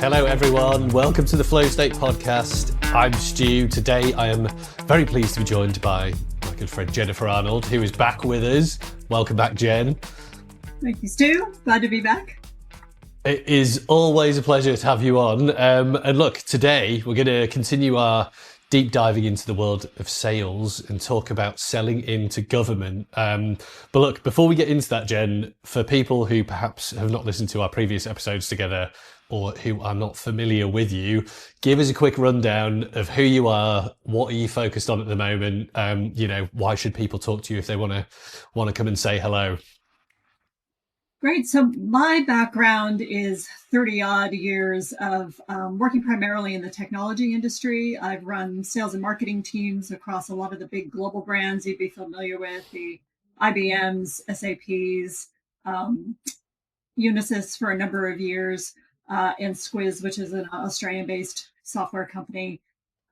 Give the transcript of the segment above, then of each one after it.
Hello everyone, welcome to the Flow State podcast. I'm Stu. Today I am very pleased to be joined by my good friend Jennifer Arnold, who is back with us. Welcome back, Jen. Thank you, Stu. Glad to be back. It is always a pleasure to have you on. And look, today we're going to continue our deep diving into the world of sales and talk about selling into government. But look, before we get into that, Jen, for people who perhaps have not listened to our previous episodes together or who are not familiar with you, give us a quick rundown of who you are, what are you focused on at the moment? Why should people talk to you if they want to come and say hello? Great. So my background is 30 odd years of working primarily in the technology industry. I've run sales and marketing teams across a lot of the big global brands you'd be familiar with, the IBMs, SAPs, Unisys for a number of years, and Squiz, which is an Australian-based software company.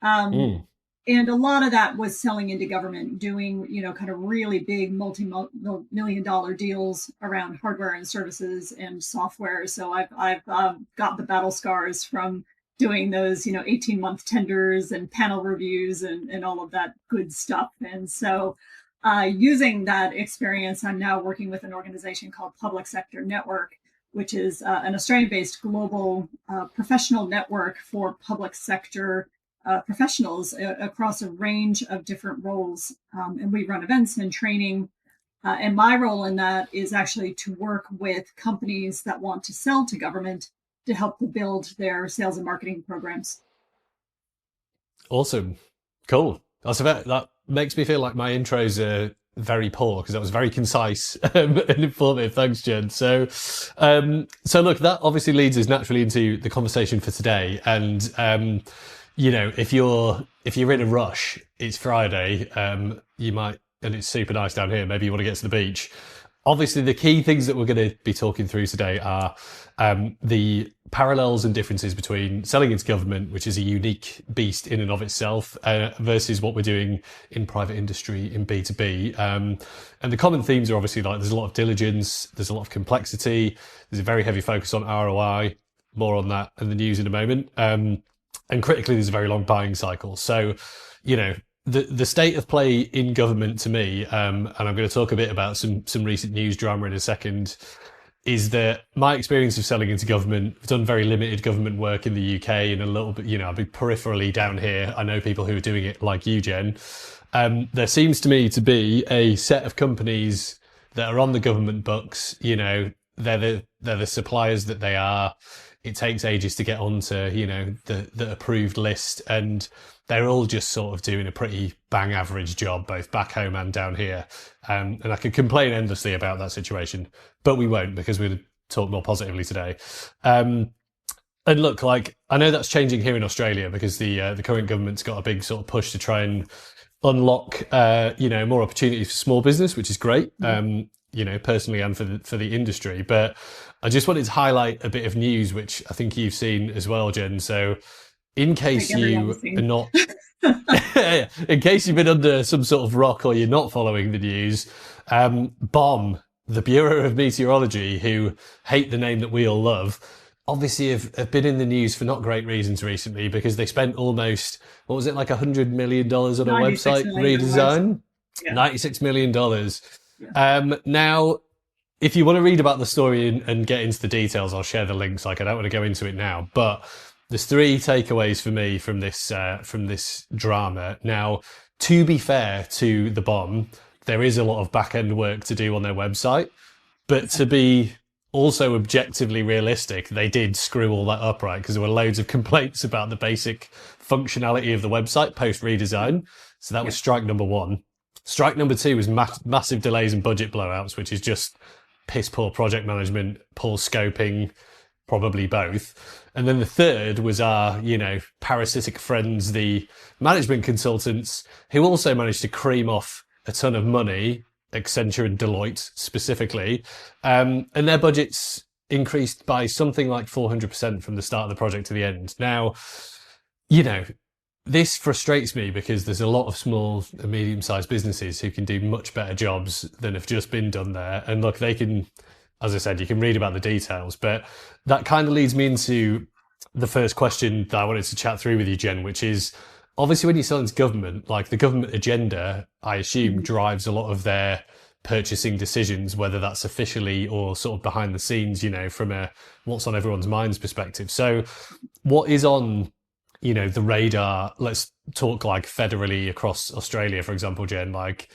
And a lot of that was selling into government, doing, kind of really big multi-million dollar deals around hardware and services and software. So I've got the battle scars from doing those, 18-month tenders and panel reviews and all of that good stuff. And so using that experience, I'm now working with an organization called Public Sector Network, which is an Australian-based global professional network for public sector professionals across a range of different roles. And we run events and training. And my role in that is actually to work with companies that want to sell to government to help to build their sales and marketing programs. Awesome. Cool. That makes me feel like my intros are very poor because that was very concise and informative. Thanks, Jen. So look, that obviously leads us naturally into the conversation for today. And, if you're in a rush, it's Friday, you might, and it's super nice down here, maybe you want to get to the beach. Obviously, the key things that we're going to be talking through today are the parallels and differences between selling into government, which is a unique beast in and of itself, versus what we're doing in private industry in B2B. And the common themes are obviously like there's a lot of diligence, there's a lot of complexity, there's a very heavy focus on ROI, more on that in the news in a moment. And critically, there's a very long buying cycle. So, the state of play in government to me, and I'm going to talk a bit about some recent news drama in a second, is that my experience of selling into government, I've done very limited government work in the UK and a little bit, I've been peripherally down here. I know people who are doing it like you, Jen. There seems to me to be a set of companies that are on the government books, they're the suppliers that they are. It takes ages to get onto, the approved list, and they're all just sort of doing a pretty bang average job, both back home and down here. And I could complain endlessly about that situation, but we won't because we'll talk more positively today. And look, I know that's changing here in Australia because the current government's got a big sort of push to try and unlock, more opportunities for small business, which is great. Personally and for the industry. But I just wanted to highlight a bit of news, which I think you've seen as well, Jen. So in case you are not, in case you've been under some sort of rock or you're not following the news, BOM, the Bureau of Meteorology, who hate the name that we all love, obviously have been in the news for not great reasons recently because they spent almost, what was it, like $100 million on a website redesign? Yeah. $96 million. Yeah. Now, if you want to read about the story and get into the details, I'll share the links. I don't want to go into it now, but there's three takeaways for me from this drama. Now, to be fair to the BOM, there is a lot of back end work to do on their website, but to be also objectively realistic, they did screw all that up, right? Because there were loads of complaints about the basic functionality of the website post redesign. So that was strike number one. Strike number two was massive delays and budget blowouts, which is just piss poor project management, poor scoping, probably both. And then the third was our, parasitic friends, the management consultants, who also managed to cream off a ton of money, Accenture and Deloitte specifically. And their budgets increased by something like 400% from the start of the project to the end. Now, this frustrates me because there's a lot of small and medium-sized businesses who can do much better jobs than have just been done there. And look, they can, as I said, you can read about the details, but that kind of leads me into the first question that I wanted to chat through with you, Jen, which is obviously when you're selling to government, like the government agenda, I assume drives a lot of their purchasing decisions, whether that's officially or sort of behind the scenes, from a what's on everyone's minds perspective. So what is on, the radar? Let's talk like federally across Australia, for example, Jen, like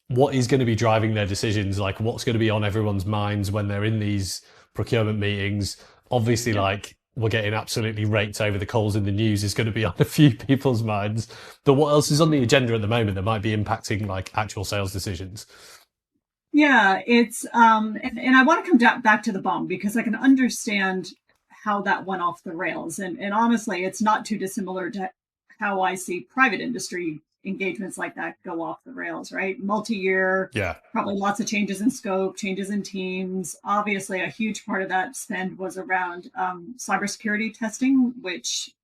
what is going to be driving their decisions? Like what's going to be on everyone's minds when they're in these procurement meetings? Obviously, like we're getting absolutely raked over the coals in the news is going to be on a few people's minds. But what else is on the agenda at the moment that might be impacting like actual sales decisions? Yeah, it's and I want to come back to the bomb because I can understand how that went off the rails. And honestly, it's not too dissimilar to how I see private industry engagements like that go off the rails, right? Multi-year, Yeah. probably lots of changes in scope, changes in teams. Obviously, a huge part of that spend was around cybersecurity testing, which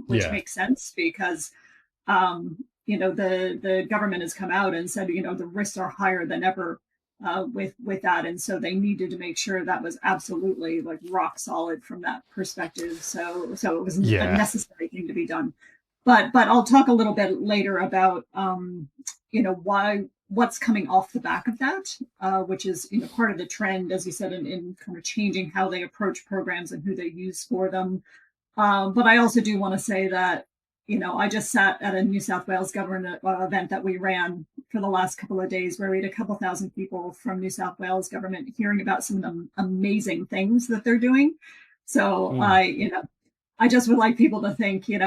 makes sense because the government has come out and said, the risks are higher than ever with that, and so they needed to make sure that was absolutely like rock solid from that perspective. So it was a necessary thing to be done. But I'll talk a little bit later about what's coming off the back of that, which is part of the trend, as you said, in kind of changing how they approach programs and who they use for them. But I also do want to say that I just sat at a New South Wales government event that we ran for the last couple of days, where we had a couple thousand people from New South Wales government hearing about some of the amazing things that they're doing. So I just would like people to think, you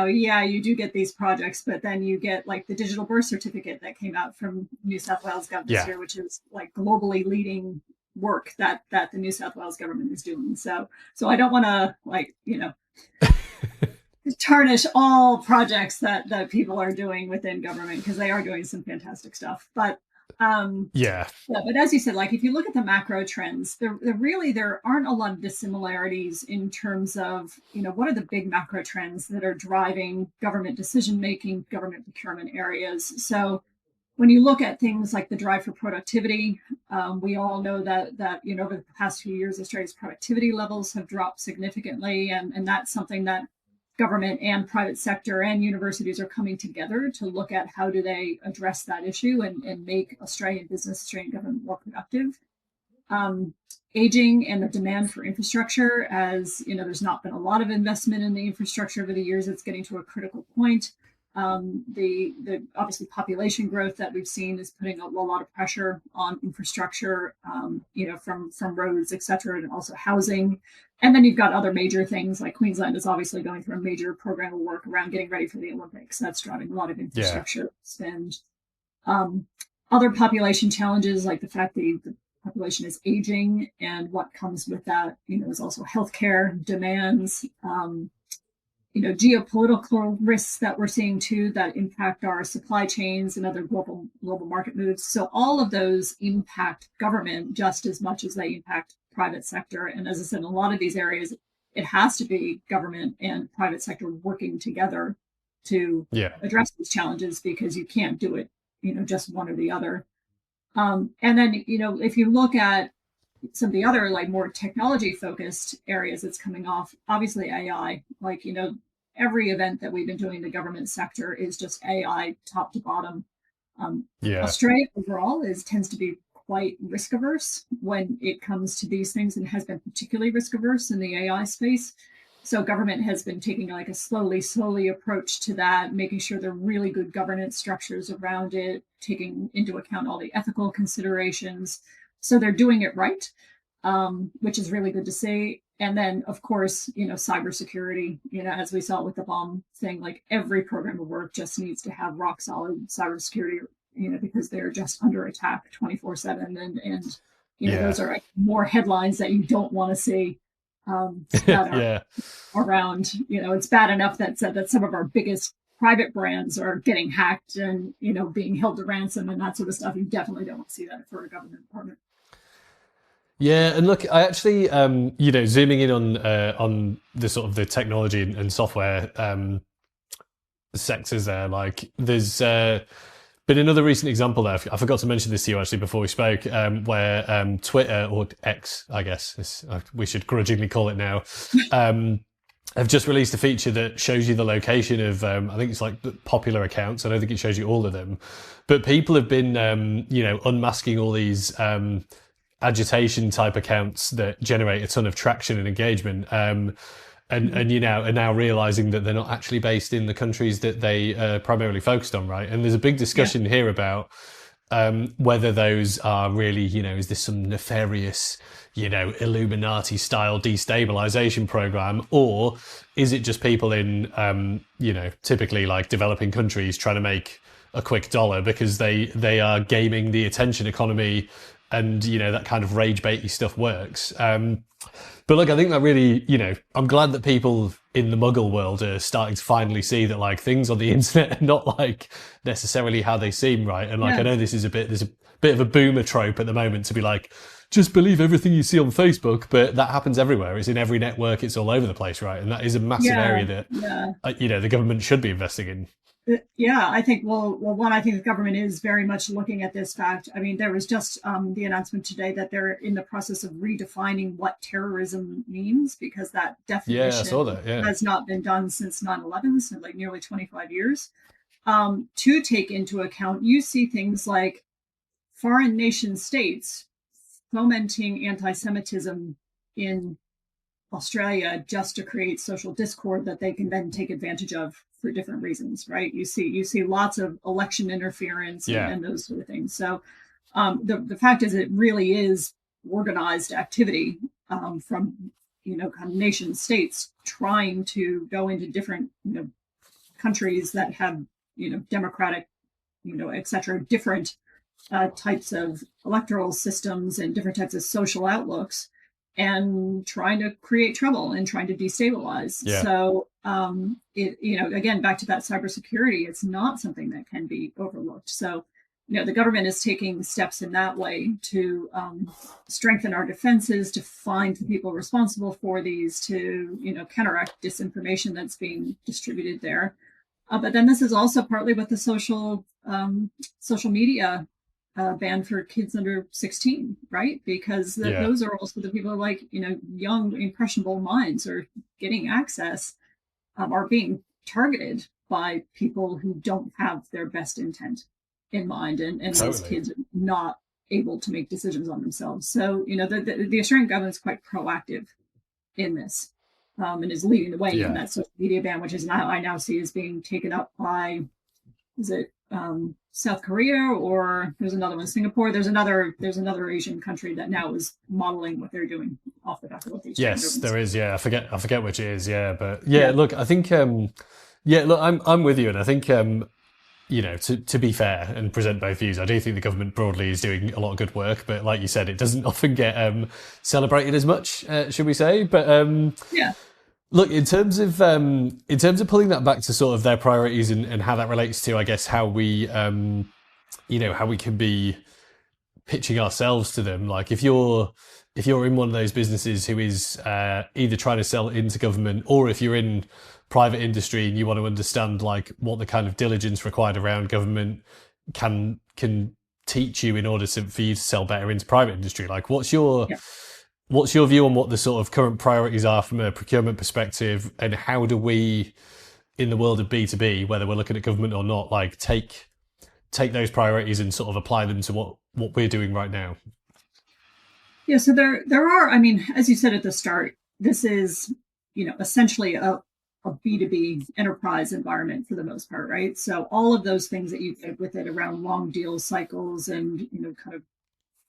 do get these projects, but then you get like the digital birth certificate that came out from New South Wales government this year, which is like globally leading work that the New South Wales government is doing. So I don't want to tarnish all projects that people are doing within government, because they are doing some fantastic stuff. But but as you said, like if you look at the macro trends, there aren't a lot of dissimilarities in terms of what are the big macro trends that are driving government decision making, government procurement areas. So when you look at things like the drive for productivity, we all know that over the past few years, Australia's productivity levels have dropped significantly, and that's something that government and private sector and universities are coming together to look at how do they address that issue and make Australian business, Australian government more productive. Aging and the demand for infrastructure, as there's not been a lot of investment in the infrastructure over the years. It's getting to a critical point. The obviously population growth that we've seen is putting a lot of pressure on infrastructure, from roads, et cetera, and also housing. And then you've got other major things like Queensland is obviously going through a major program of work around getting ready for the Olympics. That's driving a lot of infrastructure spend. Other population challenges, like the fact that the population is aging, and what comes with that, is also healthcare demands, geopolitical risks that we're seeing too that impact our supply chains and other global market moves. So all of those impact government just as much as they impact private sector. And as I said, in a lot of these areas, it has to be government and private sector working together to address these challenges, because you can't do it, just one or the other. And then, if you look at some of the other like more technology focused areas that's coming off, obviously AI, every event that we've been doing in the government sector is just AI top to bottom. Australia overall tends to be quite risk averse when it comes to these things, and has been particularly risk averse in the AI space. So government has been taking like a slowly approach to that, making sure there are really good governance structures around it, taking into account all the ethical considerations. So they're doing it right, which is really good to see. And then, of course, cybersecurity, as we saw with the bomb thing, like every program of work just needs to have rock solid cybersecurity, because they're just under attack 24/7. And those are like more headlines that you don't want to see that are around. It's bad enough that some of our biggest private brands are getting hacked and, being held to ransom and that sort of stuff. You definitely don't want to see that for a government department. Yeah, and look, I actually, zooming in on the sort of the technology and software sectors there, like there's been another recent example there. I forgot to mention this to you actually before we spoke, where Twitter, or X, I guess we should grudgingly call it now, have just released a feature that shows you the location of, I think it's like popular accounts. I don't think it shows you all of them, but people have been, unmasking all these agitation type accounts that generate a ton of traction and engagement. And are now realizing that they're not actually based in the countries that they primarily focused on, right? And there's a big discussion here about whether those are really, is this some nefarious, Illuminati style destabilization program, or is it just people in, typically like developing countries trying to make a quick dollar because they are gaming the attention economy, and that kind of rage baity stuff works. But look, I think that really, I'm glad that people in the Muggle world are starting to finally see that like things on the internet are not like necessarily how they seem, right? And like, I know there's a bit of a boomer trope at the moment to be like, just believe everything you see on Facebook, but that happens everywhere. It's in every network. It's all over the place, right? And that is a massive area that, the government should be investing in. Yeah, I think, one, I think the government is very much looking at this fact. I mean, there was just the announcement today that they're in the process of redefining what terrorism means, because that definition has not been done since 9/11, so like nearly 25 years. To take into account, you see things like foreign nation states fomenting anti-Semitism in Australia just to create social discord that they can then take advantage of for different reasons, right? You see lots of election interference and those sort of things. So the fact is, it really is organized activity from kind of nation states trying to go into different countries that have democratic et cetera, different types of electoral systems and different types of social outlooks, and trying to create trouble and trying to destabilize. So again, back to that cybersecurity, it's not something that can be overlooked. So the government is taking steps in that way to strengthen our defenses, to find the people responsible for these, to counteract disinformation that's being distributed there. But then this is also partly with the social media ban for kids under 16, right? Because those are also the people like, young, impressionable minds are getting access, are being targeted by people who don't have their best intent in mind. And those kids are not able to make decisions on themselves. So, the Australian government is quite proactive in this and is leading the way in that social media ban, which is now, I now see is being taken up by, is it South Korea, or there's another one, Singapore. There's another Asian country that now is modeling what they're doing off the back of what these. Yes, there is. Yeah, I forget which it is. Yeah, but look, I think look, I'm with you, and I think to be fair and present both views, I do think the government broadly is doing a lot of good work, but like you said, it doesn't often get celebrated as much, should we say? But look, in terms of pulling that back to sort of their priorities and how that relates to, I guess, how we, how we can be pitching ourselves to them. Like if you're in one of those businesses who is either trying to sell into government, or if you're in private industry and you want to understand like what the kind of diligence required around government can teach you in order for you to sell better into private industry, like what's your view on what the sort of current priorities are from a procurement perspective, and how do we, in the world of B2B, whether we're looking at government or not, like take those priorities and sort of apply them to what we're doing right now? Yeah, so there are, I mean, as you said at the start, this is, essentially a B2B enterprise environment for the most part, right? So all of those things that you get with it around long deal cycles and, kind of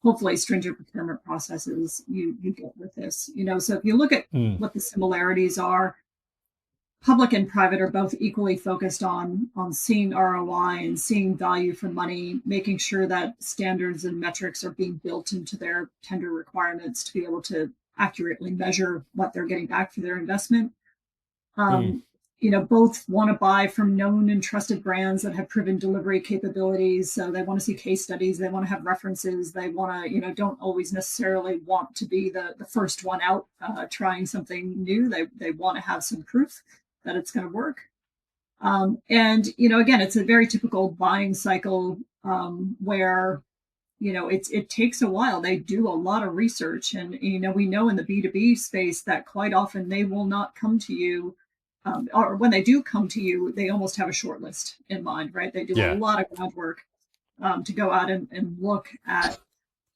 hopefully stringent procurement processes you get with this. So if you look at what the similarities are, public and private are both equally focused on seeing ROI and seeing value for money, making sure that standards and metrics are being built into their tender requirements to be able to accurately measure what they're getting back for their investment. Both want to buy from known and trusted brands that have proven delivery capabilities. So they want to see case studies. They want to have references. They want to, don't always necessarily want to be the first one out trying something new. They want to have some proof that it's going to work. And, again, it's a very typical buying cycle where it takes a while. They do a lot of research, and we know in the B2B space that quite often they will not come to you, or when they do come to you, they almost have a short list in mind, right? They do a Yeah. lot of groundwork to go out and look at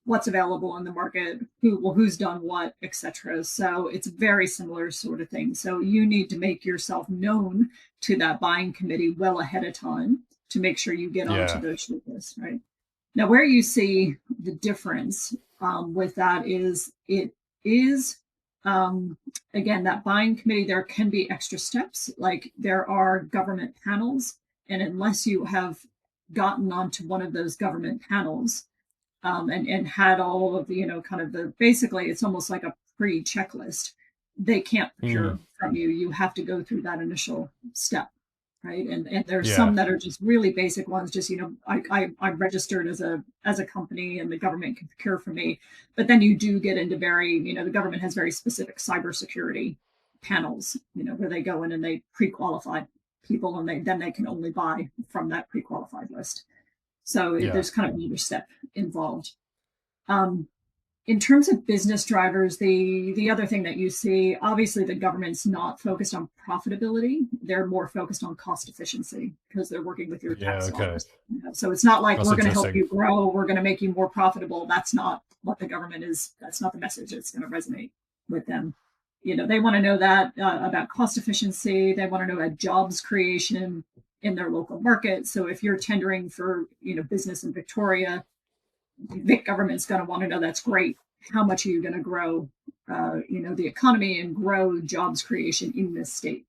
what's available on the market, who's done what, etc. So it's a very similar sort of thing. So you need to make yourself known to that buying committee well ahead of time to make sure you get onto Yeah. those short lists, right? Now, where you see the difference with that is it is, again, that buying committee, there can be extra steps, like there are government panels. And unless you have gotten onto one of those government panels, and had all of the, kind of the, basically, it's almost like a pre checklist. They can't Mm. procure from you. You have to go through that initial step, right? And there's Yeah. some that are just really basic ones. Just I'm registered as a company, and the government can procure for me. But then you do get into very, the government has very specific cybersecurity panels, where they go in and they pre-qualify people, and then they can only buy from that pre-qualified list. So Yeah. there's kind of another step involved. Um, in terms of business drivers, the other thing that you see, obviously, the government's not focused on profitability; they're more focused on cost efficiency because they're working with your Yeah. tax Okay. dollars. So it's not like That's we're going to help interesting. you grow, we're going to make you more profitable. That's not what the government is. That's not the message that's going to resonate with them. They want to know that about cost efficiency. They want to know about jobs creation in their local market. So if you're tendering for business in Victoria, Vic government's going to want to know, that's great. How much are you going to grow, the economy and grow jobs creation in this state,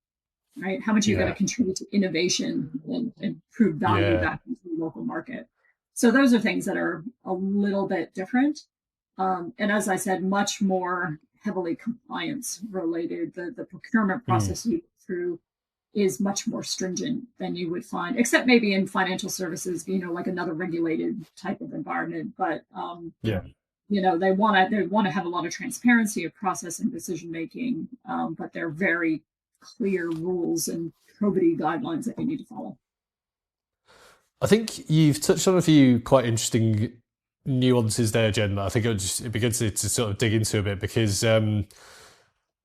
right? How much are you going to Yeah. contribute to innovation and prove value Yeah. back into the local market? So those are things that are a little bit different. And as I said, much more heavily compliance related. The procurement Mm. process you go through is much more stringent than you would find, except maybe in financial services, like another regulated type of environment. But Yeah. they want to have a lot of transparency of process and decision making, but they're very clear rules and probity guidelines that you need to follow. I think you've touched on a few quite interesting nuances there, Jen. That I think it'd be good to sort of dig into a bit because I'm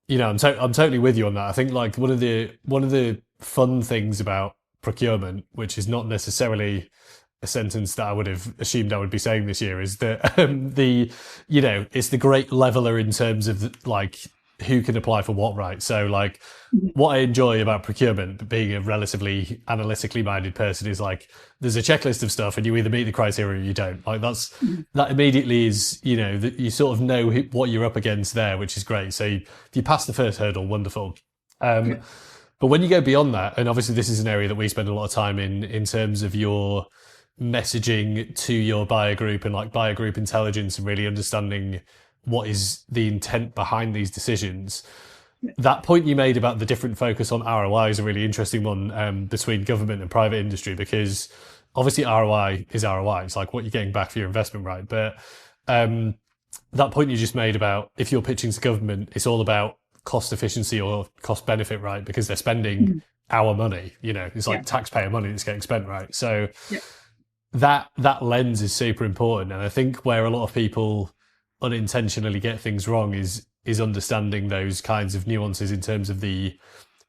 totally with you on that. I think like one of the fun things about procurement, which is not necessarily a sentence that I would have assumed I would be saying this year, is that it's the great leveler in terms of like who can apply for what, right? So like what I enjoy about procurement, being a relatively analytically minded person, is like there's a checklist of stuff, and you either meet the criteria or you don't. Like that immediately is that you sort of know what you're up against there, which is great. So if you pass the first hurdle, wonderful. Yeah. But when you go beyond that, and obviously this is an area that we spend a lot of time in terms of your messaging to your buyer group and like buyer group intelligence and really understanding what is the intent behind these decisions. That point you made about the different focus on ROI is a really interesting one between government and private industry, because obviously ROI is ROI. It's like what you're getting back for your investment, right? But that point you just made about if you're pitching to government, it's all about cost efficiency or cost benefit, right? Because they're spending our money, it's like Yeah. taxpayer money that's getting spent, right? So Yeah. that lens is super important. And I think where a lot of people unintentionally get things wrong is understanding those kinds of nuances in terms of the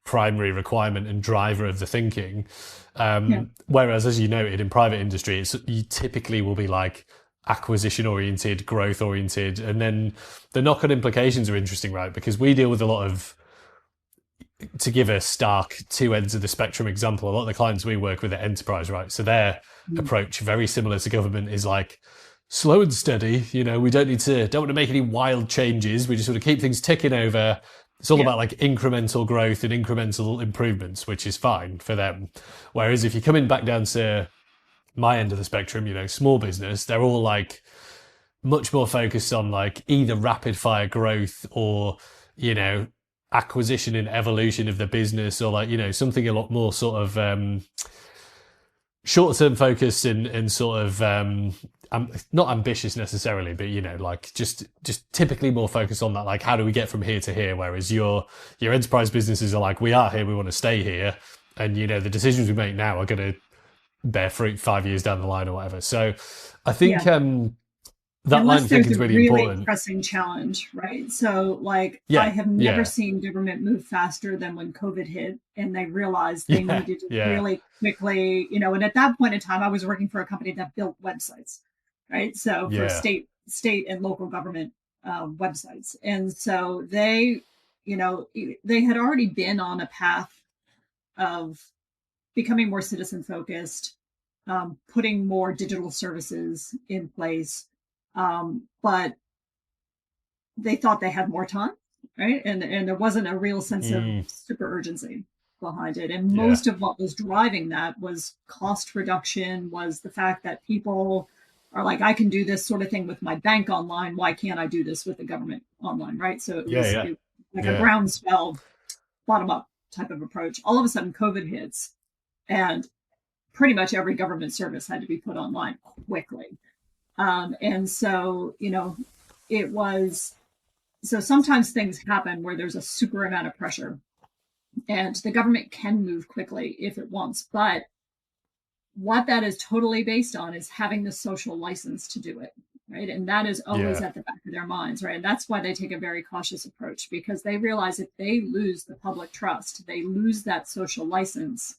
primary requirement and driver of the thinking. Yeah. Whereas, as you noted, in private industry, you typically will be like acquisition oriented, growth oriented, and then the knock-on implications are interesting, right? Because we deal with a lot of, to give a stark two ends of the spectrum example, a lot of the clients we work with are enterprise, right? So their approach, very similar to government, is like slow and steady. We don't want to make any wild changes. We just want to keep things ticking over. It's all Yeah. about like incremental growth and incremental improvements, which is fine for them. Whereas if you're coming back down to my end of the spectrum, small business, they're all like much more focused on like either rapid fire growth or, acquisition and evolution of the business, or like, something a lot more sort of short term focus and sort of not ambitious necessarily, but like just typically more focused on that, like how do we get from here to here, whereas your enterprise businesses are like, we are here, we want to stay here, and the decisions we make now are going to bear fruit 5 years down the line or whatever. So I think Yeah. that line unless of there's thinking a is really really important. pressing challenge, right? So, like, I Yeah, have never yeah, seen government move faster than when COVID hit and they realized they yeah, needed to yeah, really quickly, and at that point in time, I was working for a company that built websites, right? So for yeah. state and local government websites, and so they had already been on a path of becoming more citizen focused, putting more digital services in place. But they thought they had more time, right? And there wasn't a real sense of Mm, super urgency behind it. And yeah, most of what was driving that was cost reduction, was the fact that people are like, I can do this sort of thing with my bank online. Why can't I do this with the government online, right? So it yeah, was yeah, it, like a yeah. groundswell, bottom up type of approach. All of a sudden, COVID hits, and pretty much every government service had to be put online quickly. And so, it was so sometimes things happen where there's a super amount of pressure and the government can move quickly if it wants. But what that is totally based on is having the social license to do it. Right. And that is always Yeah. at the back of their minds. Right. And that's why they take a very cautious approach, because they realize if they lose the public trust, they lose that social license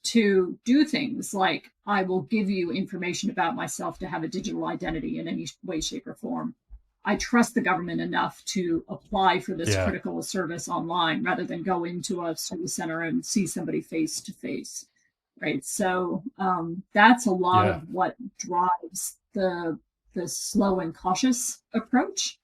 to do things like, I will give you information about myself to have a digital identity in any way, shape, or form. I trust the government enough to apply for this Yeah, critical service online rather than go into a service center and see somebody face to face. Right. So that's a lot yeah, of what drives the slow and cautious approach.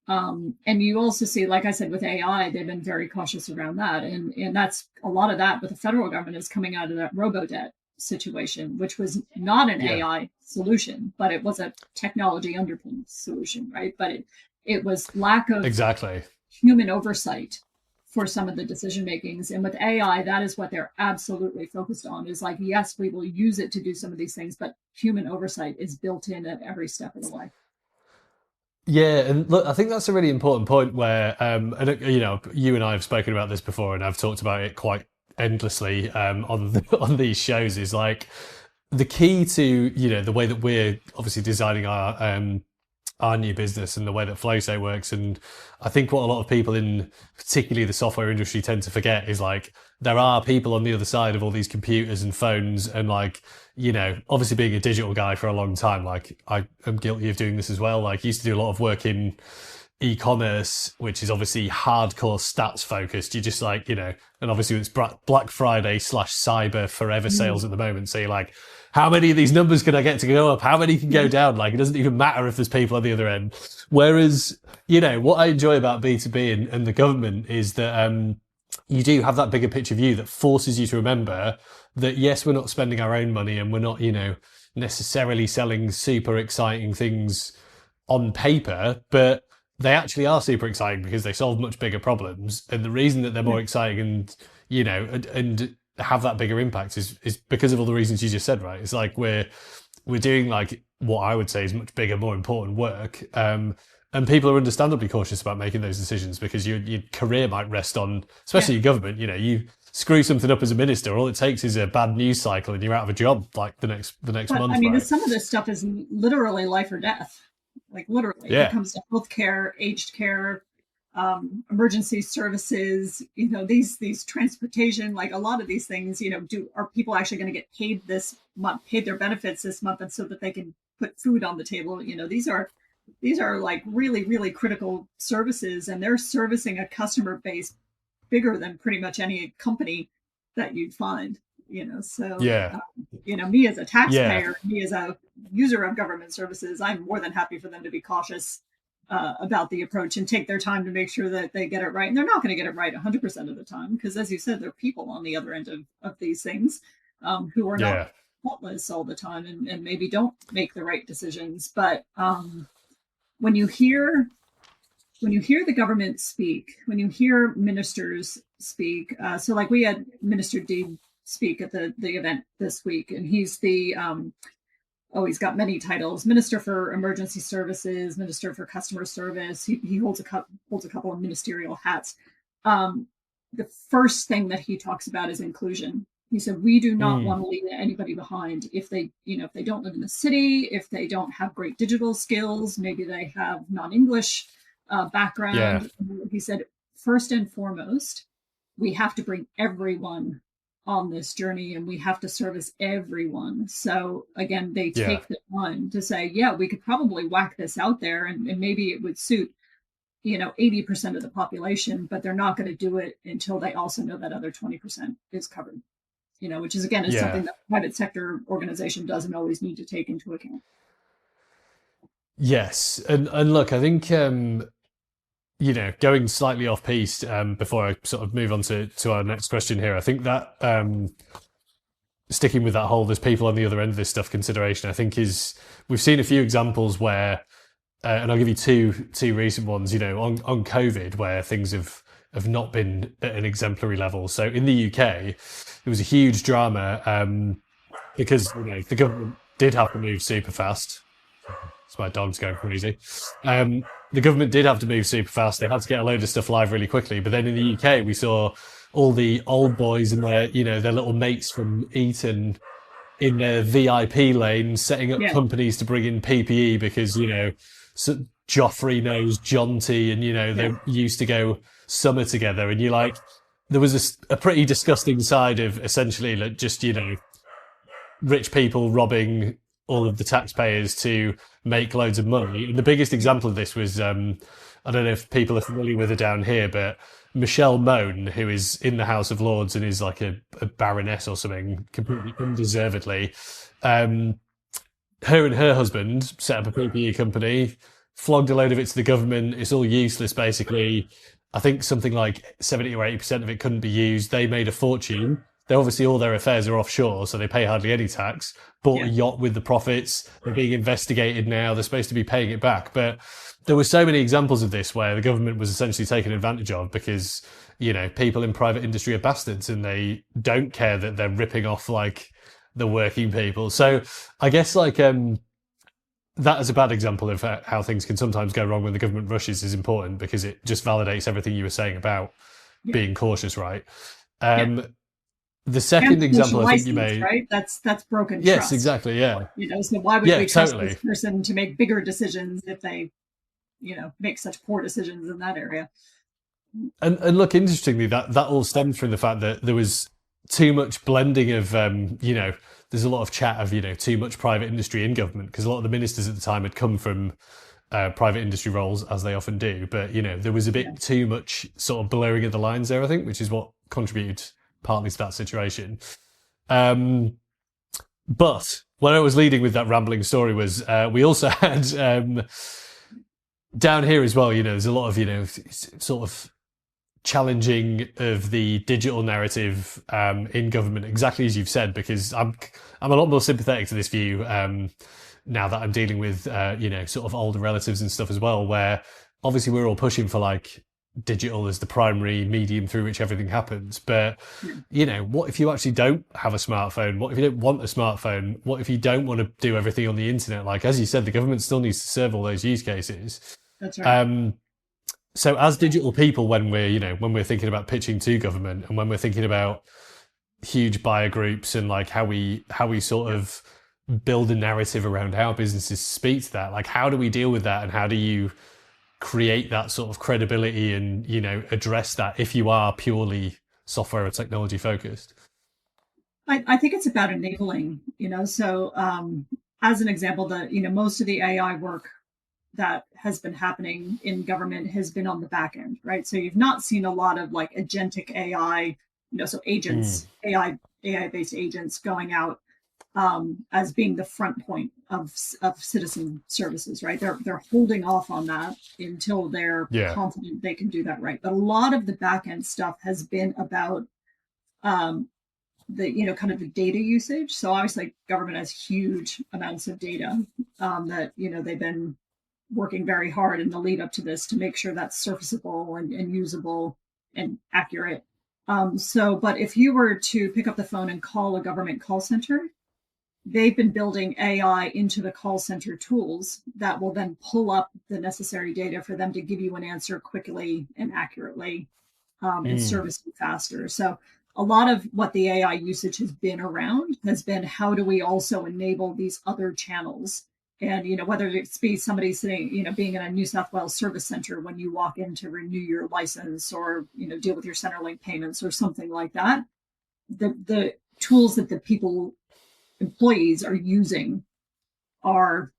And you also see, like I said, with AI, they've been very cautious around that. And that's a lot of that with the federal government is coming out of that robo-debt situation, which was not an yeah. AI solution, but it was a technology underpinned solution, right? But it was lack of Exactly. human oversight for some of the decision makings. And with AI, that is what they're absolutely focused on, is like, yes, we will use it to do some of these things, but human oversight is built in at every step of the way. Yeah, and look, I think that's a really important point where, and you and I have spoken about this before, and I've talked about it quite endlessly on on these shows. Is like the key to the way that we're obviously designing our new business and the way that Flowstate works. And I think what a lot of people in particularly the software industry tend to forget is like there are people on the other side of all these computers and phones, and like, obviously being a digital guy for a long time, like I am guilty of doing this as well. Like used to do a lot of work in e-commerce, which is obviously hardcore stats focused. You just like, and obviously it's Black Friday / cyber forever sales Mm. at the moment. So you're like, how many of these numbers can I get to go up? How many can go down? Like, it doesn't even matter if there's people on the other end. Whereas, what I enjoy about B2B and the government is that, you do have that bigger picture view that forces you to remember that, yes, we're not spending our own money and we're not, necessarily selling super exciting things on paper, but they actually are super exciting because they solve much bigger problems. And the reason that they're more exciting and, and have that bigger impact is because of all the reasons you just said, right? It's like we're doing like what I would say is much bigger, more important work. And people are understandably cautious about making those decisions because your career might rest on, Yeah. especially your government. You screw something up as a minister, all it takes is a bad news cycle, and you're out of a job like the next But I month, mean, right? some of this stuff is literally life or death. Like literally, if it Yeah, comes to healthcare, aged care, emergency services, these transportation, like a lot of these things, are people actually going to get paid this month, paid their benefits this month, and so that they can put food on the table? These are like really, really critical services, and they're servicing a customer base bigger than pretty much any company that you'd find. So yeah, me as a yeah, taxpayer, me as a user of government services, I'm more than happy for them to be cautious about the approach and take their time to make sure that they get it right. And they're not going to get it right 100% of the time because, as you said, there are people on the other end of these things who are not yeah, faultless all the time and maybe don't make the right decisions. But when you hear the government speak, when you hear ministers speak, so like we had Minister Dean speak at the event this week, and he's he's got many titles: Minister for Emergency Services, Minister for Customer Service. He holds a couple of ministerial hats. The first thing that he talks about is inclusion. He said, we do not Mm. want to leave anybody behind if they, if they don't live in the city, if they don't have great digital skills, maybe they have non-English Yeah. background. He said, first and foremost, we have to bring everyone on this journey and we have to service everyone. So again, they Yeah. take the time to say, yeah, we could probably whack this out there and maybe it would suit 80% of the population, but they're not going to do it until they also know that other 20% is covered, which is again is Yeah. something that private sector organization doesn't always need to take into account. Yes. And look, I think going slightly off piece before I sort of move on to our next question here, I think that sticking with that whole there's people on the other end of this stuff consideration, I think is we've seen a few examples where and I'll give you two recent ones, on COVID where things have not been at an exemplary level. So in the UK, there was a huge drama because the government did have to move super fast. It's my dog's going crazy. The government did have to move super fast. They had to get a load of stuff live really quickly. But then in the UK, we saw all the old boys and their little mates from Eton in their VIP lane setting up companies to bring in PPE because, so Joffrey knows Jonty and, they used to go summer together. And you're like, there was a pretty disgusting side of essentially like just, rich people robbing all of the taxpayers to make loads of money. And the biggest example of this was, I don't know if people are familiar with her down here, but Michelle Mone, who is in the House of Lords and is like a baroness or something, completely undeservedly. Her and her husband set up a PPE company, flogged a load of it to the government. It's all useless, basically. I think something like 70 or 80% of it couldn't be used. They made a fortune. They obviously all their affairs are offshore, so they pay hardly any tax. Bought a yacht with the profits. They're being investigated now. They're supposed to be paying it back. But there were so many examples of this where the government was essentially taken advantage of because, people in private industry are bastards and they don't care that they're ripping off like the working people. So I guess that is a bad example of how things can sometimes go wrong when the government rushes is important because it just validates everything you were saying about being cautious, right? The second example I think you made, right? That's broken yes, trust. Exactly, yeah. So why would we trust this person to make bigger decisions if they, make such poor decisions in that area? And look, interestingly, that all stemmed from the fact that there was too much blending of, there's a lot of chat of, too much private industry in government because a lot of the ministers at the time had come from private industry roles, as they often do. But, there was a bit too much sort of blurring of the lines there, I think, which is what contributed partly to that situation. But where I was leading with that rambling story was we also had down here as well, there's a lot of, sort of challenging of the digital narrative in government, exactly as you've said, because I'm a lot more sympathetic to this view now that I'm dealing with, sort of older relatives and stuff as well, where obviously we're all pushing for like digital as the primary medium through which everything happens. But, what if you actually don't have a smartphone? What if you don't want a smartphone? What if you don't want to do everything on the internet? Like, as you said, the government still needs to serve all those use cases. That's right. So as digital people, when we're thinking about pitching to government and when we're thinking about huge buyer groups and like how we sort of build a narrative around how businesses speak to that, like how do we deal with that and how do you create that sort of credibility and, address that if you are purely software or technology focused? I think it's about enabling, so as an example, most of the AI work that has been happening in government has been on the back end, right? So you've not seen a lot of like agentic AI, so agents, AI based agents going out as being the front point of citizen services, right? They're holding off on that until they're confident they can do that right. But a lot of the back end stuff has been about the kind of the data usage. So obviously government has huge amounts of data that they've been working very hard in the lead up to this to make sure that's surfaceable and usable and accurate. But if you were to pick up the phone and call a government call center, they've been building AI into the call center tools that will then pull up the necessary data for them to give you an answer quickly and accurately and service you faster. So a lot of what the AI usage has been around has been how do we also enable these other channels? And, whether it's be somebody sitting, being in a New South Wales service center when you walk in to renew your license or, deal with your Centrelink payments or something like that, the tools that the employees are using are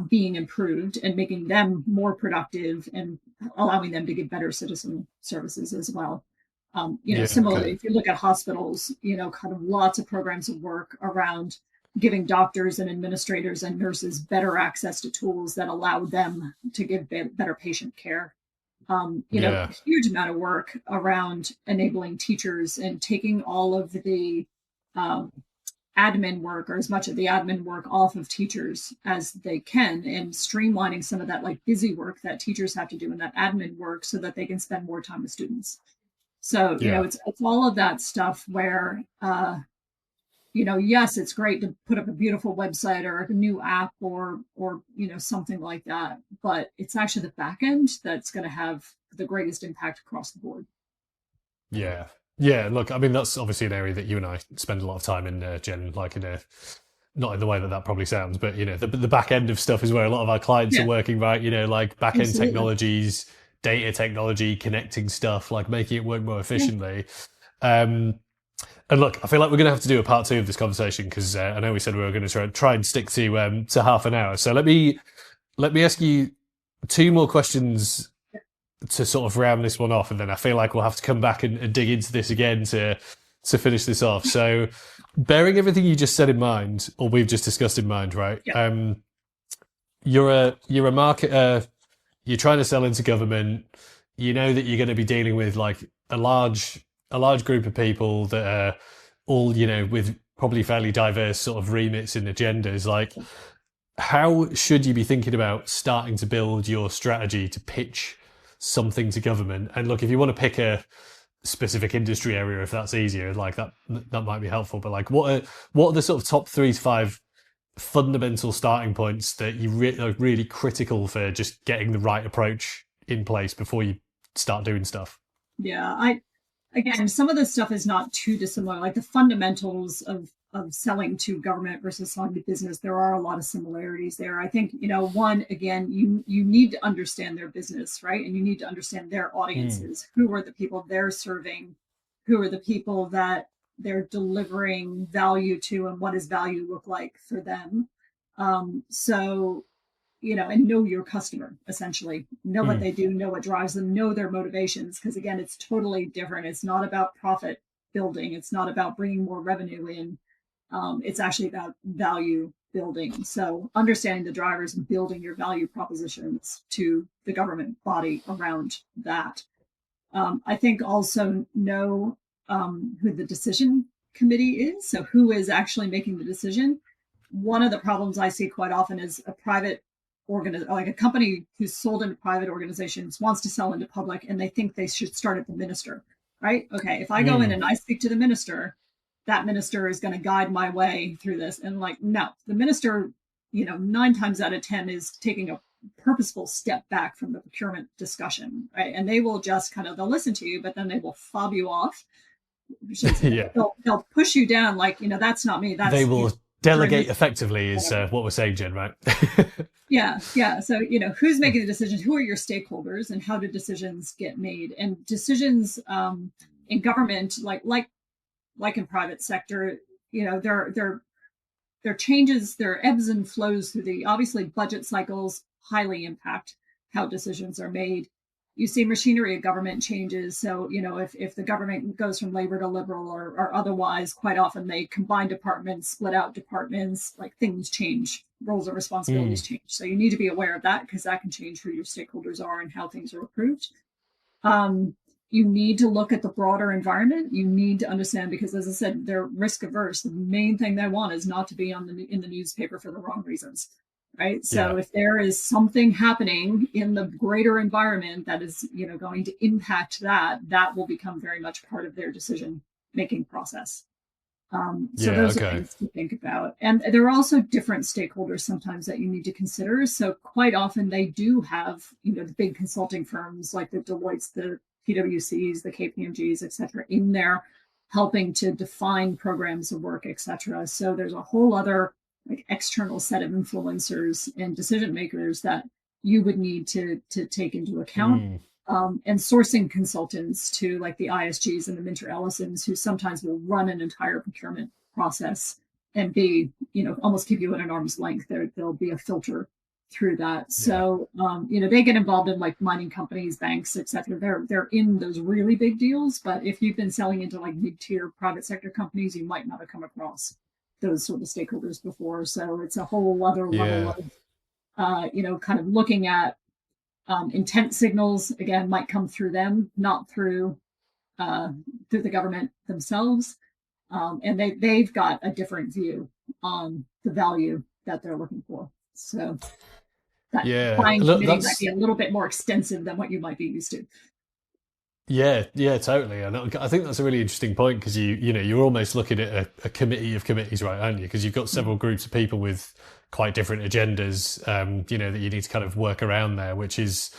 being improved and making them more productive and allowing them to give better citizen services as well. Similarly, if you look at hospitals, kind of lots of programs of work around giving doctors and administrators and nurses better access to tools that allow them to give better patient care. A huge amount of work around enabling teachers and taking all of the admin work, or as much of the admin work, off of teachers as they can, and streamlining some of that like busy work that teachers have to do in that admin work so that they can spend more time with students. So, it's all of that stuff where, yes, it's great to put up a beautiful website or a new app or something like that, but it's actually the back end that's going to have the greatest impact across the board. Yeah. Yeah, look, I mean, that's obviously an area that you and I spend a lot of time in, Jen, like not in the way that probably sounds, but, the back end of stuff is where a lot of our clients are working, right? Like back end technologies, data technology, connecting stuff, like making it work more efficiently. And look, I feel like we're going to have to do a part 2 of this conversation because I know we said we were going to try and stick to half an hour. So let me ask you 2 more questions to sort of round this one off, and then I feel like we'll have to come back and dig into this again to finish this off. So, bearing everything you just said in mind, or we've just discussed in mind, right? Yeah. You're a marketer. You're trying to sell into government. You know that you're going to be dealing with like a large group of people that are all with probably fairly diverse sort of remits and agendas. Like, how should you be thinking about starting to build your strategy to pitch something to government? And look, if you want to pick a specific industry area, if that's easier, like that might be helpful. But like, what are the sort of top 3 to 5 fundamental starting points that you are really critical for just getting the right approach in place before you start doing stuff? Yeah, again, some of this stuff is not too dissimilar. Like the fundamentals of selling to government versus selling to business, there are a lot of similarities there. I think, one, again, you need to understand their business, right? And you need to understand their audiences. Who are the people they're serving? Who are the people that they're delivering value to, and what does value look like for them? And know your customer, essentially. Know what they do, know what drives them, know their motivations. Because again, it's totally different. It's not about profit building. It's not about bringing more revenue in. It's actually about value building. So understanding the drivers and building your value propositions to the government body around that. I think also know who the decision committee is. So who is actually making the decision? One of the problems I see quite often is a private like a company who's sold into private organizations wants to sell into public, and they think they should start at the minister, right? Okay, if I go in and I speak to the minister, that minister is going to guide my way through this. And like, no, the minister, 9 times out of 10 is taking a purposeful step back from the procurement discussion, right? And they will just they'll listen to you, but then they will fob you off. They'll push you down like, that's not me. They will delegate effectively is what we're saying, Jen, right? Yeah. So, who's making the decisions? Who are your stakeholders, and how do decisions get made? And decisions in government, like in private sector, there are changes, there are ebbs and flows through obviously budget cycles highly impact how decisions are made. You see machinery of government changes. So, if the government goes from labor to liberal or otherwise, quite often they combine departments, split out departments, like things change, roles and responsibilities change. So you need to be aware of that because that can change who your stakeholders are and how things are approved. You need to look at the broader environment. You need to understand, because as I said, they're risk averse. The main thing they want is not to be in the newspaper for the wrong reasons. Right. So if there is something happening in the greater environment that is, going to impact that will become very much part of their decision making process. Those are things to think about. And there are also different stakeholders sometimes that you need to consider. So quite often they do have, the big consulting firms like the Deloittes, the PwCs, the KPMGs, et cetera, in there. helping to define programs of work, etc. So there's a whole other like external set of influencers and decision makers that you would need to take into account. And sourcing consultants to like the ISGs and the Minter Ellisons, who sometimes will run an entire procurement process and be, almost keep you at an arm's length. There'll be a filter through that. So, they get involved in like mining companies, banks, etc. They're in those really big deals. But if you've been selling into like mid-tier private sector companies, you might not have come across those sort of stakeholders before. So it's a whole other level of, kind of looking at intent signals. Again, might come through them, not through the government themselves. And they've got a different view on the value that they're looking for. So that buying committee might be a little bit more extensive than what you might be used to. Yeah, totally. And I think that's a really interesting point, because you're almost looking at a committee of committees, right, aren't you? Because you've got several groups of people with quite different agendas, that you need to kind of work around there, which is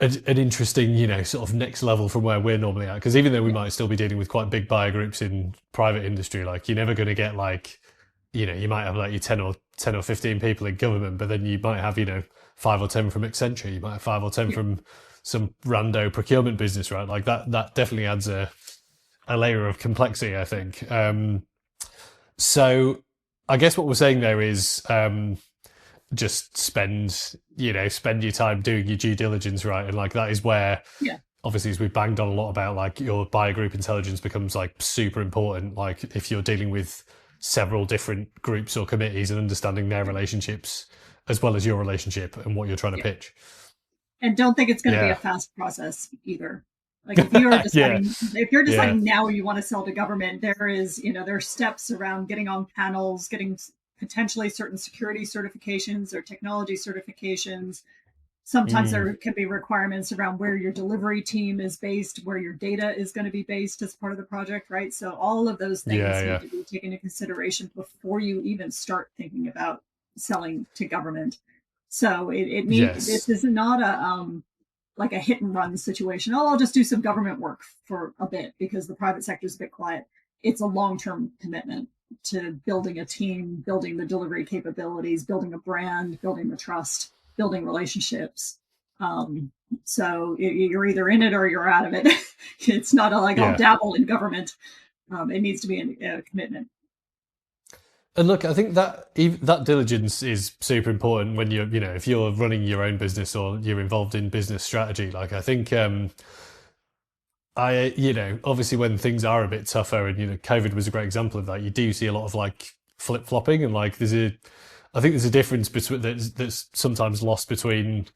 an interesting, sort of next level from where we're normally at. Because even though we might still be dealing with quite big buyer groups in private industry, like you're never going to get like, you might have like your 10 or 15 people in government, but then you might have, 5 or 10 from Accenture, you might have 5 or 10 from some rando procurement business, right? Like that definitely adds a layer of complexity, I think. So I guess what we're saying there is just spend your time doing your due diligence, right? And like that is where, obviously, as we've banged on a lot about, like your buyer group intelligence becomes like super important. Like if you're dealing with several different groups or committees and understanding their relationships as well as your relationship and what you're trying to pitch. And don't think it's going to be a fast process either. Like if you're deciding, if you're deciding now you want to sell to government, there's steps around getting on panels, getting potentially certain security certifications or technology certifications. Sometimes there can be requirements around where your delivery team is based, where your data is going to be based as part of the project, right? So all of those things need to be taken into consideration before you even start thinking about selling to government. So it means this is not like a hit and run situation. Oh, I'll just do some government work for a bit because the private sector is a bit quiet. It's a long-term commitment to building a team, building the delivery capabilities, building a brand, building the trust, building relationships. So you're either in it or you're out of it. It's not I'll dabble in government. It needs to be a commitment. And look, I think that diligence is super important when you're, if you're running your own business or you're involved in business strategy. Like I think, obviously when things are a bit tougher, and COVID was a great example of that. You do see a lot of like flip flopping, and like I think there's a difference between that's sometimes lost between,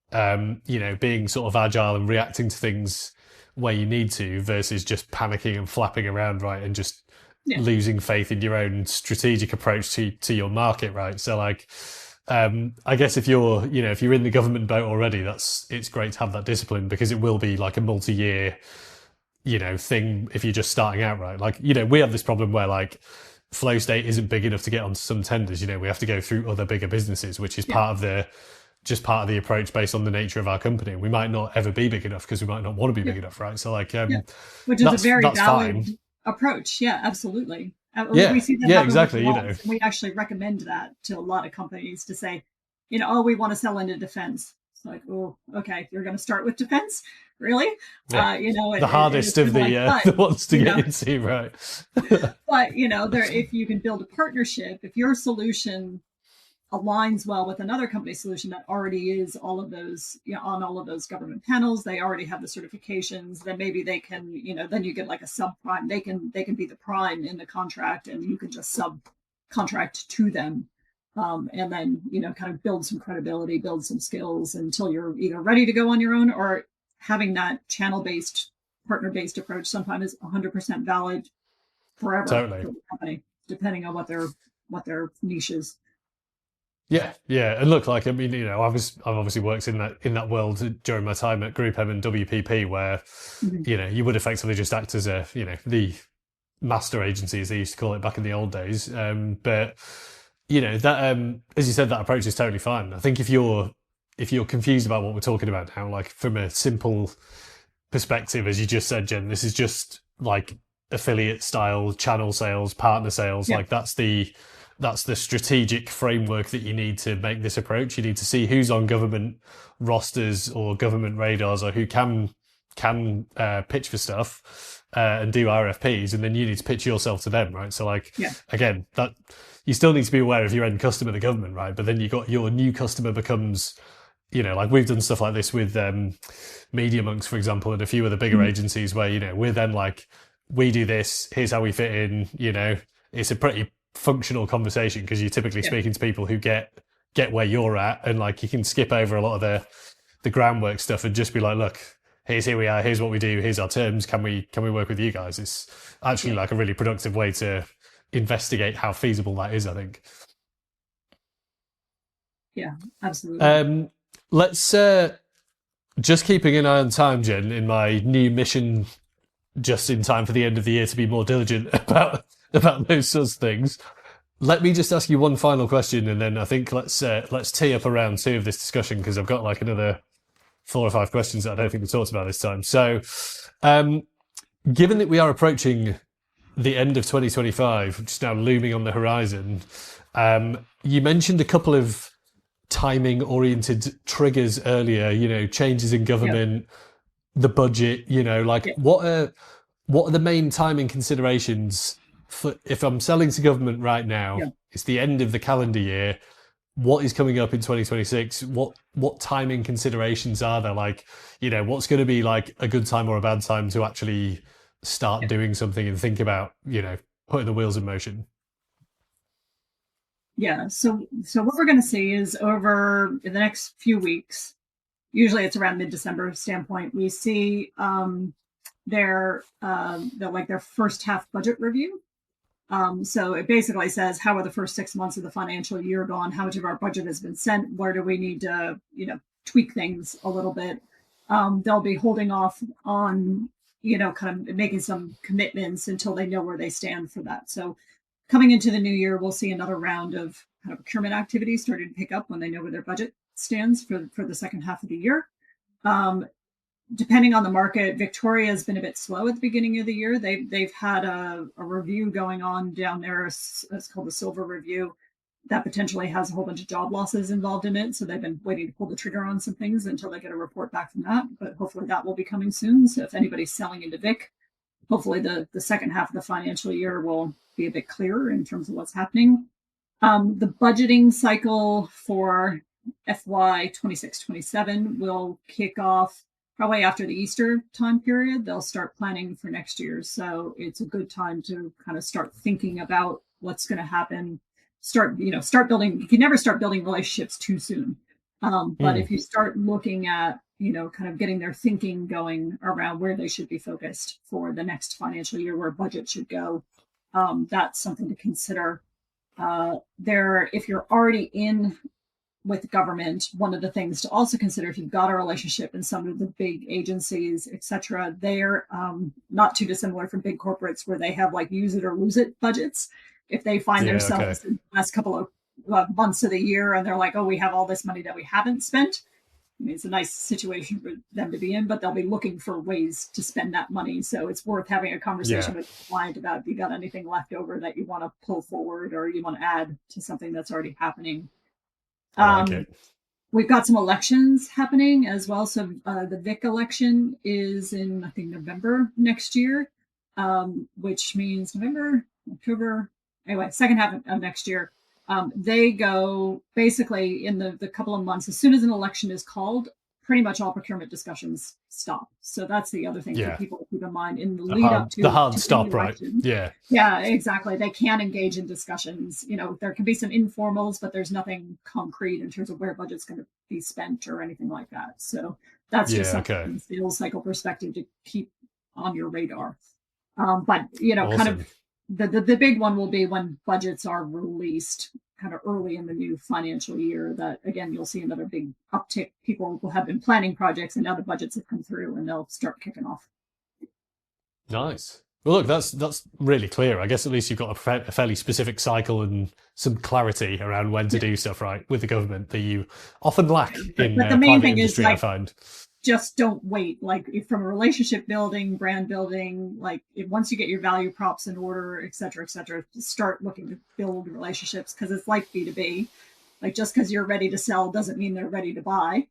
being sort of agile and reacting to things where you need to versus just panicking and flapping around, right, and just losing faith in your own strategic approach to your market, right? So like, I guess if you're in the government boat already, it's great to have that discipline, because it will be like a multi-year, thing if you're just starting out, right? Like, we have this problem where like flow state isn't big enough to get onto some tenders. We have to go through other bigger businesses, which is part of the approach based on the nature of our company. We might not ever be big enough because we might not want to be big enough, right? So like, which is a very valid approach. Yeah, absolutely. We see that exactly. We actually recommend that to a lot of companies to say, we want to sell into defense. It's like, oh, okay, you're going to start with defense, really? Yeah. The hardest of the ones to get into, right? But if you can build a partnership, if your solution aligns well with another company's solution that already is all of those, on all of those government panels, they already have the certifications, then maybe they can, then you get like a subprime. They can be the prime in the contract, and you can just subcontract to them. And then, kind of build some credibility, build some skills until you're either ready to go on your own, or having that channel-based, partner-based approach sometimes is 100% valid forever for the company, depending on what their niche is. Yeah. And look, like, I mean, I've obviously worked in that world during my time at Group M and WPP, where, you would effectively just act as the master agency, as they used to call it back in the old days. But, that, as you said, that approach is totally fine. I think if you're confused about what we're talking about now, like from a simple perspective, as you just said, Jen, this is just like affiliate style channel sales, partner sales. Yeah. Like that's the strategic framework that you need to make this approach. You need to see who's on government rosters or government radars, or who can pitch for stuff and do RFPs, and then you need to pitch yourself to them, right? So like, again, that you still need to be aware of your end customer, the government, right? But then you got your new customer becomes, you know, like we've done stuff like this with Media Monks, for example, and a few of the bigger agencies where, you know, we're then like, we do this, here's how we fit in, you know, it's a pretty functional conversation because you're typically speaking to people who get where you're at, and like you can skip over a lot of the groundwork stuff and just be like, look, here we are, here's what we do, here's our terms, can we work with you guys? It's actually like a really productive way to investigate how feasible that is, I think. Yeah, absolutely. Let's just keeping an eye on time, Jen, in my new mission, just in time for the end of the year to be more diligent about those sorts of things. Let me just ask you one final question, and then I think let's tee up around 2 of this discussion, because I've got like another 4 or 5 questions that I don't think we talked about this time. So, given that we are approaching the end of 2025, which is now looming on the horizon, you mentioned a couple of timing-oriented triggers earlier. You know, changes in government, the budget. You know, like what are the main timing considerations for if I'm selling to government right now? It's the end of the calendar year. What is coming up in 2026? What timing considerations are there? Like, you know, what's going to be like a good time or a bad time to actually start doing something and think about, you know, putting the wheels in motion? Yeah. So what we're going to see is over the next few weeks, usually it's around mid-December standpoint, we see their first half budget review. So it basically says, how are the first 6 months of the financial year gone? How much of our budget has been sent? Where do we need to, you know, tweak things a little bit? They'll be holding off on, you know, kind of making some commitments until they know where they stand for that. So coming into the new year, we'll see another round of kind of procurement activity starting to pick up when they know where their budget stands for the second half of the year. Depending on the market, Victoria has been a bit slow at the beginning of the year. They've had a review going on down there. It's called the Silver Review, that potentially has a whole bunch of job losses involved in it. So they've been waiting to pull the trigger on some things until they get a report back from that. But hopefully that will be coming soon. So if anybody's selling into Vic, hopefully the second half of the financial year will be a bit clearer in terms of what's happening. The budgeting cycle for FY 26-27 will kick off probably after the Easter time period. They'll start planning for next year. So it's a good time to kind of start thinking about what's going to happen. Start building. You can never start building relationships too soon. But if you start looking at, you know, kind of getting their thinking going around where they should be focused for the next financial year, where budget should go, that's something to consider. If you're already in with government, one of the things to also consider, if you've got a relationship in some of the big agencies, et cetera, they're not too dissimilar from big corporates where they have like use it or lose it budgets. If they find themselves in the last couple of months of the year and they're like, oh, we have all this money that we haven't spent. I mean, it's a nice situation for them to be in, but they'll be looking for ways to spend that money. So it's worth having a conversation with the client about, if you got anything left over that you want to pull forward or you want to add to something that's already happening. We've got some elections happening as well. So the Vic election is in, I think, November next year, which means November, October, anyway, second half of next year. They go basically in the couple of months, as soon as an election is called, pretty much all procurement discussions stop. So that's the other thing for people to keep in mind in the lead up to the hard to stop, the right? election. Yeah, exactly. They can engage in discussions. You know, there can be some informals, but there's nothing concrete in terms of where budget's going to be spent or anything like that. So that's just something from a sales cycle perspective to keep on your radar. But you know, kind of the big one will be when budgets are released kind of early in the new financial year. That again, you'll see another big uptick. People will have been planning projects and now the budgets have come through and they'll start kicking off. Nice. Well, look, that's really clear. I guess at least you've got a fairly specific cycle and some clarity around when to do stuff, right, with the government that you often lack in but the main private thing industry, is, like, I find. just don't wait. Like from a relationship building, brand building, like once you get your value props in order, et cetera, start looking to build relationships, because it's like B2B. Like just because you're ready to sell doesn't mean they're ready to buy.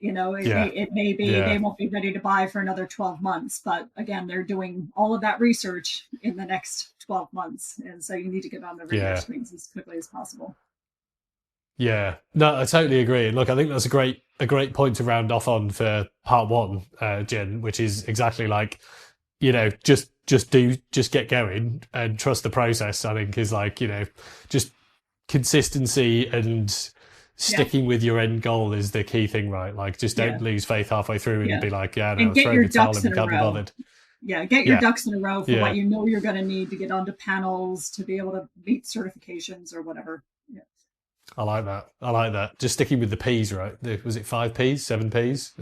It may be they won't be ready to buy for another 12 months, but again, they're doing all of that research in the next 12 months. And so you need to get on the radar screens as quickly as possible. Yeah, no, I totally agree. Look, I think that's a great point to round off on for part one, Jen, which is exactly like, just get going and trust the process. I think is like, just consistency and sticking with your end goal is the key thing, right? Like, just don't lose faith halfway through and be like, no, throw the towel in, we can't be bothered. Yeah, get your ducks in a row for what you know you're going to need to get onto panels, to be able to meet certifications or whatever. Yeah. I like that. Just sticking with the P's, right? Was it 5 P's, 7 P's?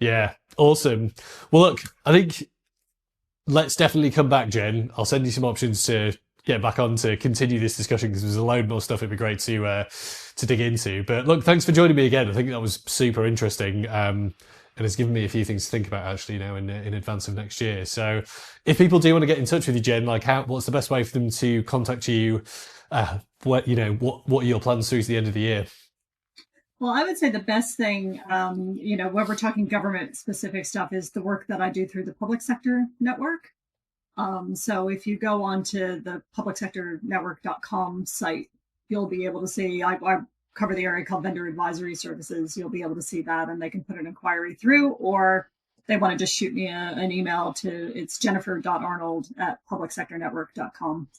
Yeah, awesome. Well, look, I think let's definitely come back, Jen. I'll send you some options to get back on to continue this discussion, because there's a load more stuff it'd be great to dig into. But look, thanks for joining me again. I think that was super interesting. And it's given me a few things to think about actually now in advance of next year. So if people do want to get in touch with you, Jen, like what's the best way for them to contact you? What are your plans through to the end of the year? Well, I would say the best thing, when we're talking government specific stuff, is the work that I do through the Public Sector Network. So if you go onto the publicsectornetwork.com site, you'll be able to see, I cover the area called vendor advisory services. You'll be able to see that, and they can put an inquiry through, or they want to just shoot me an email it's jennifer.arnold@publicsectornetwork.com.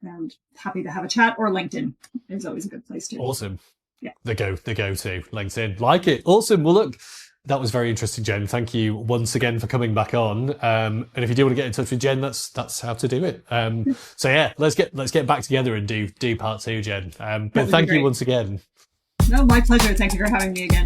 And happy to have a chat, or LinkedIn is always a good place too. Awesome. Yeah. The go-to LinkedIn. Like it. Awesome. Well, look, that was very interesting, Jen. Thank you once again for coming back on. And if you do want to get in touch with Jen, that's how to do it. So yeah, let's get back together and do part 2, Jen. But thank you once again. No, my pleasure. Thank you for having me again.